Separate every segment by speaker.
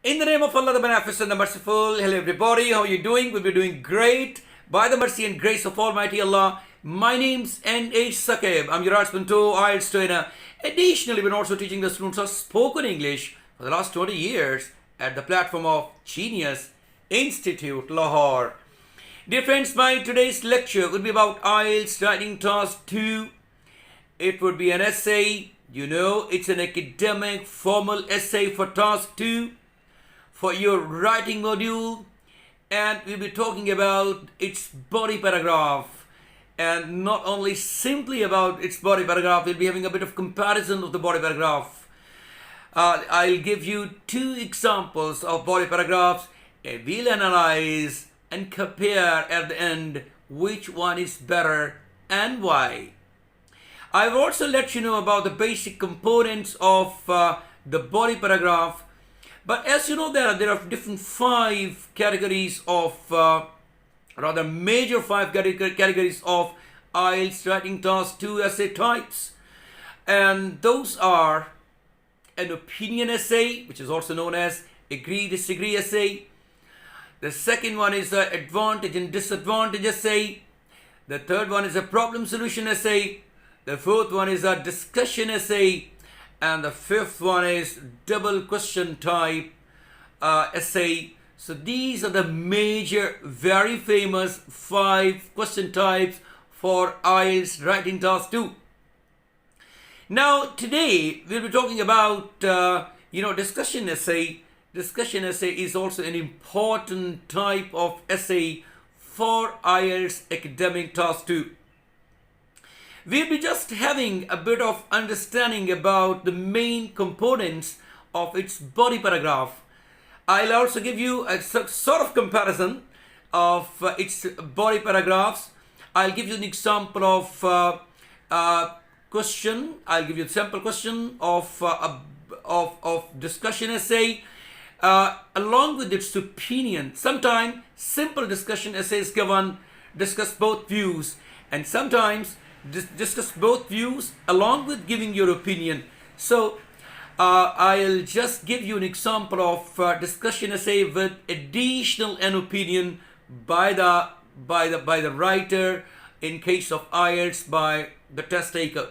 Speaker 1: In the name of Allah, the Beneficent, the Merciful. Hello everybody, how are you doing? We'll be doing great by the mercy and grace of Almighty Allah. My name's NA Saqib. I'm your husband too, IELTS trainer. Additionally, we're also teaching the students of spoken English for the last 20 years at the platform of Genius Institute, Lahore. Dear friends, my today's lecture will be about IELTS Writing Task 2. It would be an essay. You know, it's an academic formal essay for Task 2 for your writing module, and we'll be talking about its body paragraph, and not only simply about its body paragraph, we'll be having a bit of comparison of the body paragraph. I'll give you two examples of body paragraphs, and we'll analyze and compare at the end which one is better and why. I've also let you know about the basic components of the body paragraph. But as you know, there are different five categories of, rather major five categories of IELTS Writing Task 2 essay types. And those are an opinion essay, which is also known as agree-disagree essay. The second one is the advantage and disadvantage essay. The third one is a problem solution essay. The fourth one is a discussion essay. And the fifth one is double question type essay. So these are the major, very famous 5 question types for IELTS Writing Task 2. Now today we'll be talking about discussion essay. Discussion essay is also an important type of essay for IELTS Academic Task 2. We'll be just having a bit of understanding about the main components of its body paragraph. I'll also give you a sort of comparison of its body paragraphs. I'll give you an example of question. I'll give you a sample question of discussion essay along with its opinion. Sometimes simple discussion essays discuss both views, and sometimes discuss both views along with giving your opinion. So I'll just give you an example of discussion essay with additional an opinion by the writer in case of IELTS by the test taker.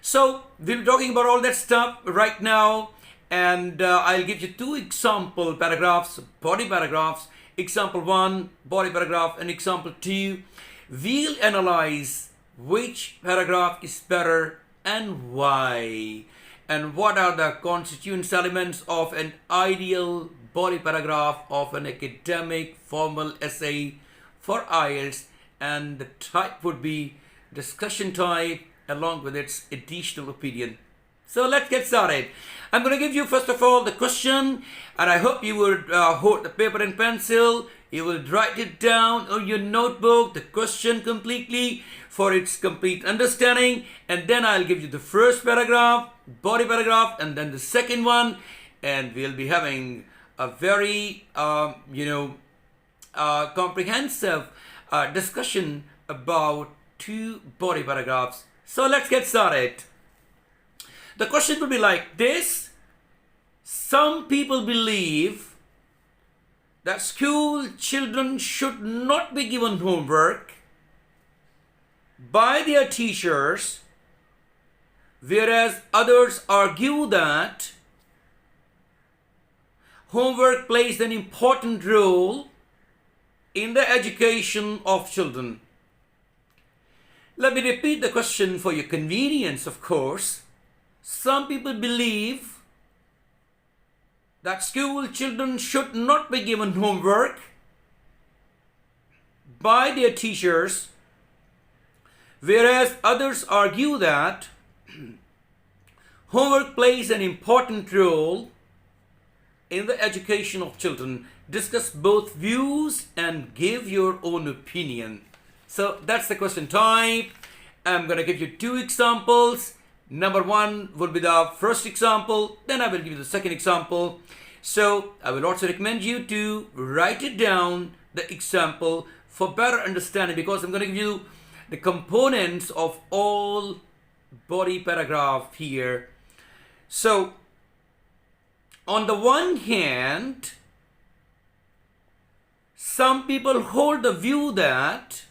Speaker 1: So we'll be talking about all that stuff right now, and I'll give you 2 example paragraphs, body paragraphs. Example 1, body paragraph, and example 2. We'll analyze which paragraph is better and why, and what are the constituent elements of an ideal body paragraph of an academic formal essay for IELTS, and the type would be discussion type along with its additional opinion. So let's get started. I'm going to give you first of all the question, and I hope you would hold the paper and pencil. You will write it down on your notebook, the question completely for its complete understanding, and then I'll give you the first paragraph, body paragraph, and then the second one, and we'll be having a very comprehensive discussion about 2 body paragraphs. So let's get started. The question will be like this. Some people believe that school children should not be given homework by their teachers, whereas others argue that homework plays an important role in the education of children. Let me repeat the question for your convenience, of course. Some people believe that school children should not be given homework by their teachers, whereas others argue that homework plays an important role in the education of children. Discuss both views and give your own opinion. So that's the question type. I'm going to give you 2 examples. Number 1 will be the first example, then I will give you the second example. So I will also recommend you to write it down, the example, for better understanding, because I'm going to give you the components of all body paragraph here. So On the one hand, some people hold the view that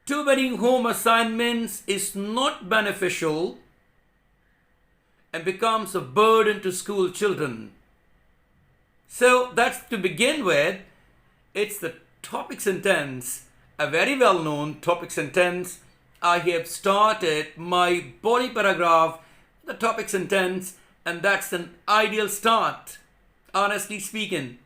Speaker 1: too many home assignments is not beneficial and becomes a burden to school children. So that's to begin with. It's the topic sentence, a very well-known topic sentence. I have started my body paragraph, the topic sentence, and that's an ideal start, honestly speaking.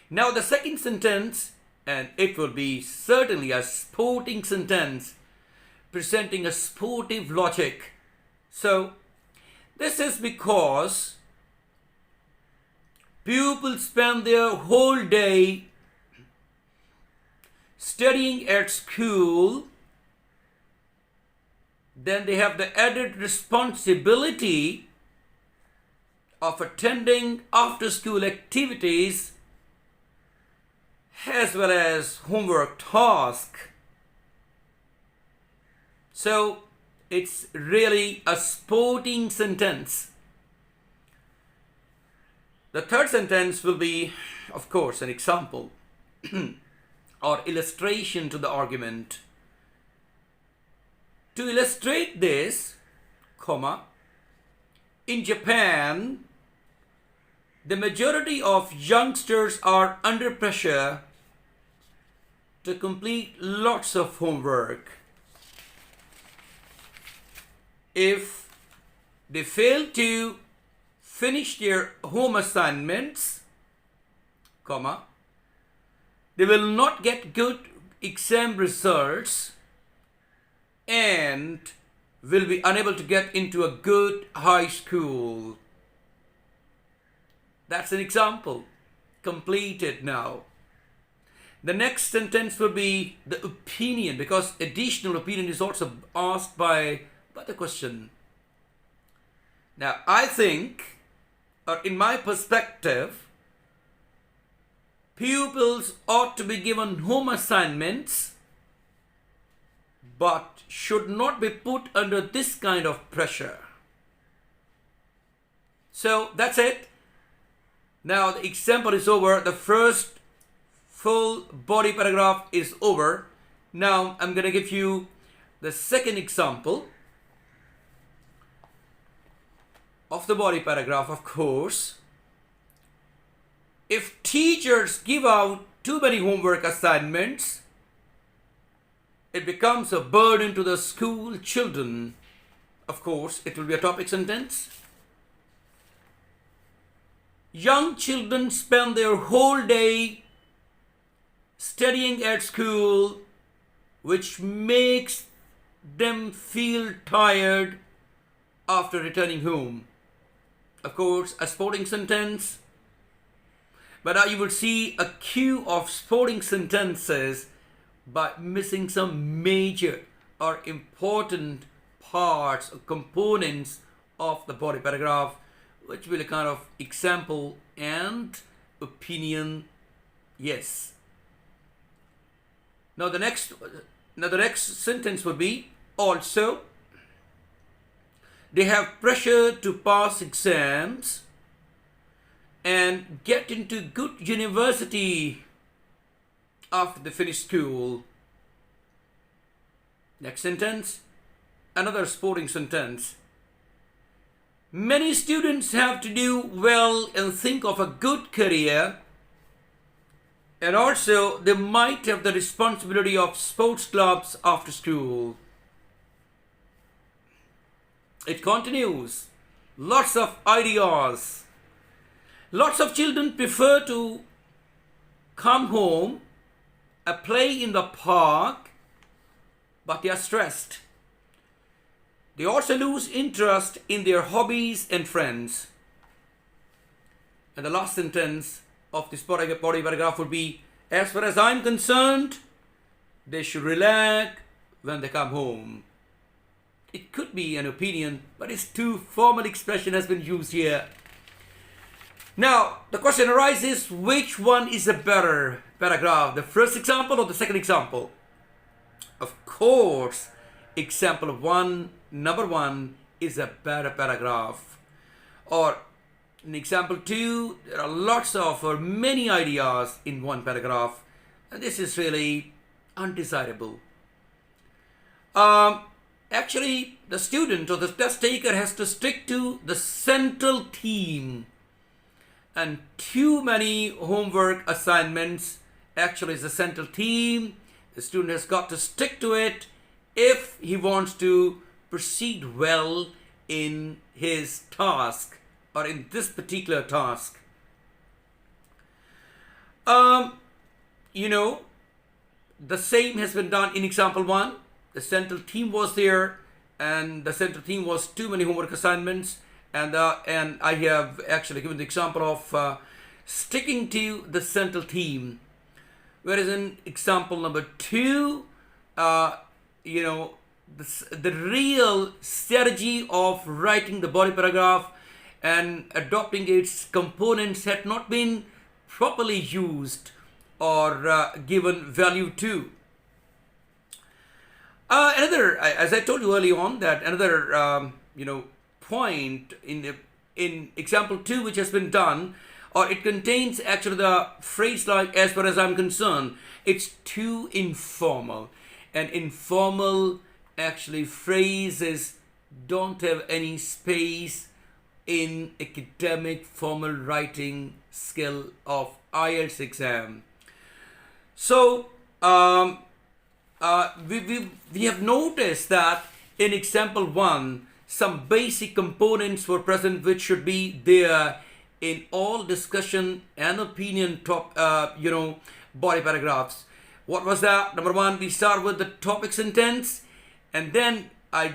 Speaker 1: Now the second sentence, and it will be certainly a sporting sentence, presenting a sportive logic. So this is because pupils spend their whole day studying at school. Then they have the added responsibility of attending after-school activities as well as homework tasks. So it's really a sporting sentence. The third sentence will be, of course, an example or illustration to the argument. To illustrate this, in Japan, the majority of youngsters are under pressure to complete lots of homework. If they fail to finish their home assignments, they will not get good exam results and will be unable to get into a good high school. That's an example completed now. The next sentence will be the opinion, because additional opinion is also asked by the question. Now, I think, or in my perspective, pupils ought to be given home assignments but should not be put under this kind of pressure. So that's it. Now the example is over. The first full body paragraph is over. Now I'm going to give you the second example of the body paragraph, of course. If teachers give out too many homework assignments, it becomes a burden to the school children. Of course, it will be a topic sentence. Young children spend their whole day studying at school, which makes them feel tired after returning home. Of course, a sporting sentence. But now you will see a queue of sporting sentences by missing some major or important parts or components of the body paragraph, which will be a kind of example and opinion. Yes. Now the next sentence would be also. They have pressure to pass exams and get into good university after they finish school. Next sentence, another sporting sentence. Many students have to do well and think of a good career, and also they might have the responsibility of sports clubs after school. It continues. Lots of ideas. Lots of children prefer to come home, play in the park, but they are stressed. They also lose interest in their hobbies and friends. And the last sentence of this body paragraph would be, as far as I'm concerned, they should relax when they come home. It could be an opinion, but its too formal expression has been used here. Now, the question arises, which one is a better paragraph? The first example or the second example? Of course, example number one is a better paragraph. Or in example 2, there are lots of or many ideas in one paragraph, and this is really undesirable. Actually, the student or the test taker has to stick to the central theme, and too many homework assignments actually is the central theme. The student has got to stick to it if he wants to proceed well in his task or in this particular task. You know, the same has been done in example 1. The central theme was there, and the central theme was too many homework assignments, and I have actually given the example of sticking to the central theme. Whereas in example number 2, you know, the real strategy of writing the body paragraph and adopting its components had not been properly used or given value to. Another, as I told you early on, that another you know, point in example 2 which has been done, or it contains actually the phrase like, as far as I'm concerned, it's too informal. And informal actually phrases don't have any space in academic formal writing skill of IELTS exam. So we have noticed that in example 1, some basic components were present which should be there in all discussion and opinion you know, body paragraphs. What was that? Number 1, we start with the topic sentence, and then I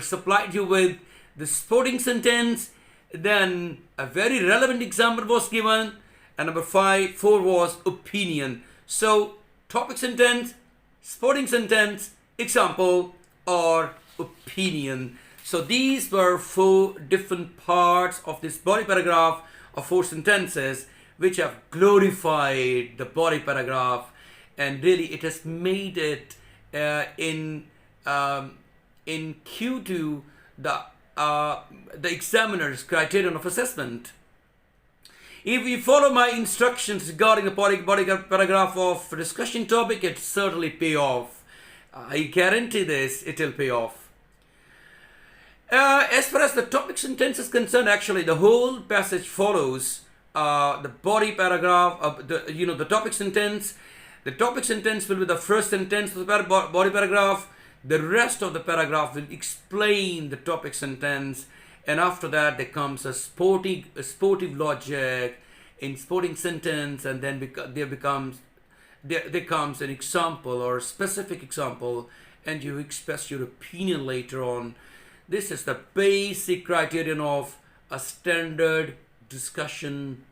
Speaker 1: supplied you with the supporting sentence. Then a very relevant example was given, and number 4 was opinion. So topic sentence, supporting sentence, example, or opinion. So these were 4 different parts of this body paragraph of 4 sentences which have glorified the body paragraph, and really it has made it in Q2 the examiner's criterion of assessment. If we follow my instructions regarding the body paragraph of discussion topic, it certainly pay off. I guarantee this, it will pay off. As far as the topic sentence is concerned, actually the whole passage follows the body paragraph, the topic sentence. The topic sentence will be the first sentence of the body paragraph. The rest of the paragraph will explain the topic sentence, and after that there comes a sportive logic in sporting sentence, and then there comes an example or a specific example, and you express your opinion later on. This is the basic criterion of a standard discussion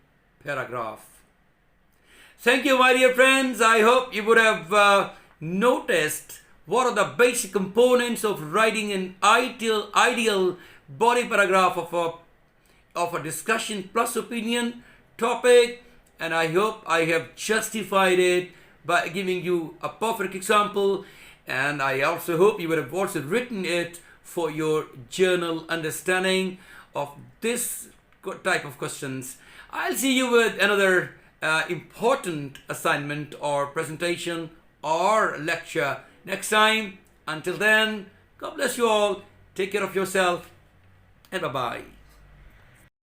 Speaker 1: paragraph. Thank you, my dear friends. I hope you would have noticed what are the basic components of writing an ideal body paragraph of a discussion plus opinion topic, and I hope I have justified it by giving you a perfect example, and I also hope you would have also written it for your journal understanding of this type of questions. I'll see you with another important assignment or presentation or lecture next time. Until then, God bless you all. Take care of yourself, and bye-bye.